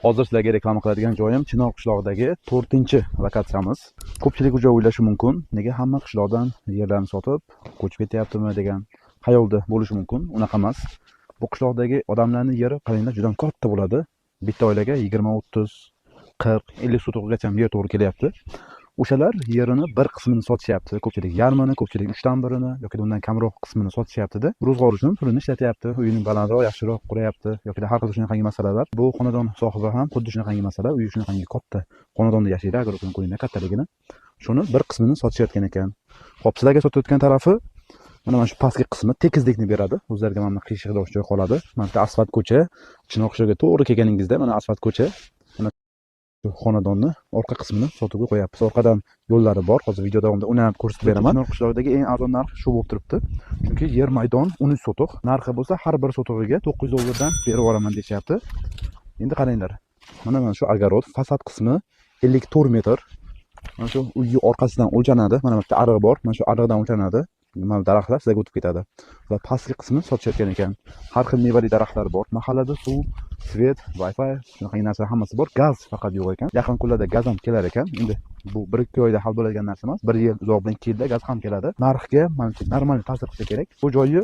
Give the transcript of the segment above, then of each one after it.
Hozir sizlarga reklama qiladigan joyim Chinor qishlog'idagi 4-lokatsiyamiz. Ko'pchilik ujra o'ylashi mumkin, nega hamma qishloqdan yerlarni sotib ko'chib ketyaptimi degan xayolda bo'lishi mumkin. Unaqa emas. Bu qishloqdagi odamlarning yeri qaranglar juda katta bo'ladi. Bitta oilaga 20, 30, 40, 50 sotixgacha yer to'g'ri kelyapti. O'shalar yerini bir qismini sotishyapti. Ko'pchilik yarmini, ko'pchilik 3/1-ni yoki undan kamroq qismini sotishyapti-da. Ro'zg'or uchun pulini ishlatyapti, uyini balandroq, yaxshiroq quryapti yoki har xil shunaqangi masalalar. Bu xonadon sohibi ham xuddi shunaqangi masala, uyi shunaqangi katta xonadonda yashaydi, agar o'zini qo'yinglar kattaligini. Shuni bir qismini sotishayotgan ekan. Xo'p, sizlarga sotayotgan tarafi mana shu pastki qismi tekislikni beradi. O'zlariga mana qiyshiqdosh joy qoladi. Mana bu asfalt ko'cha, Chinor qishlog'iga to'g'ri kelganingizda mana asfalt ko'cha. Xonadonni orqa qismini sotuvga qo'yapmiz. Orqadan yo'llari bor. Hozir video davomida uni ham ko'rsatib beraman. Chinor qishlog'idagi eng arzon narx shu bo'lib turibdi. Chunki yer maydon 13 sotiq. Narxi bo'lsa har bir sotig'iga $900 dan berib yuboraman deyapti. Endi qaranglar. Mana shu огород, fasad qismi 54 metr. Mana shu uyning orqasidan o'lchanadi. Mana bu yerda ariq bor. Mana shu ariqdan o'lchanadi. Mana daraxtlar sizga o'tib ketadi. Va pastki qismi sotishayotgan ekan. Har xil mevali daraxtlar bor. Mahallada suv, svet, Wi-Fi, shunaqa narsalar hammasi bor. Gaz faqat yo'q ekan. Yaqin kunlarda gaz ham kelar ekan. Endi bu 1-2 oyda hal bo'ladigan narsa emas. 1 yil uzoq bilan keldi, gaz ham keladi. Narxga menimcha normal ta'sir qilsa kerak. Bu joyi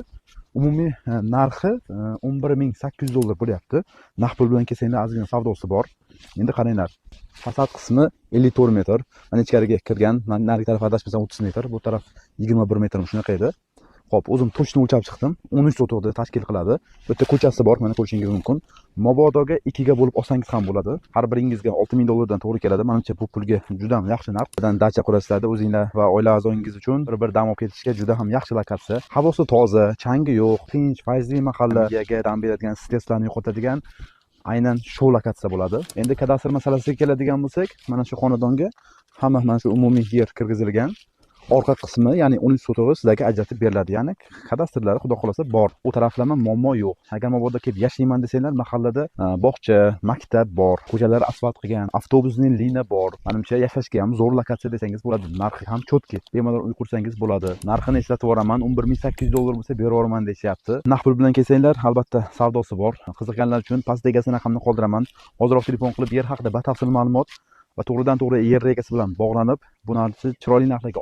umumiy narxi $11,800 bo'lyapti. Naqd pul bilan kelsanglar ozgina savdosi bor. Endi qaranglar. Fasad qismi 54 metr. Mana ichkariga kirgan, mana narigi tarafga adashmasam 30 metr, bu taraf 21 metr shunaqa edi. Xo'p, o'zim to'shni o'lchab chiqdim. 13 sotiqni tashkil qiladi. Bu yerda ko'chasi bor, mana ko'rishingiz mumkin. Mobodoga 2 ga bo'lib olsangiz ham bo'ladi. Har biringizga $6,000 dan to'g'ri keladi. Menimcha bu pulga juda ham yaxshi narx. Bidan dacha qurasizlarda o'zingizlar va oila a'zongiz uchun bir dam olib ketishga juda ham yaxshi lokatsiya. Havosi toza, changi yo'q, tinch, fayzli mahallaga dam beradigan, stresslarni yo'qotadigan aynan shu lokatsiya bo'ladi. Endi kadastr masalasiga keladigan bo'lsak, mana shu xonadonga hamma mana shu umumiy yer kirgizilgan. Orqa qismi, ya'ni 13 sotig'i sizlarga ajratib beriladi. Ya'ni kadastrlari xudo xolasa bor. U taraflama muammo yo'q. Agar mabodo kelib yashayman desanglar, mahallada bog'cha, maktab bor, ko'chalar asfalt qilgan, avtobusning liniya bor. Menimcha yashashga ham zo'r lokatsiya desangiz bo'ladi. Narxi ham chotki. Bemalol uy qursangiz bo'ladi. Narxini eslatib yuboraman, $11,800 bo'lsa berib yuboraman deyapti. Naqd pul bilan kelsanglar, albatta savdosi bor. Qiziqganlar uchun pastda egasini raqamini qoldiraman. Hozirroq telefon qilib yer haqida batafsil ma'lumot va to'g'ridan to'g'ri yer egasi bilan bog'lanib, bu narsa chiroyli narxlarga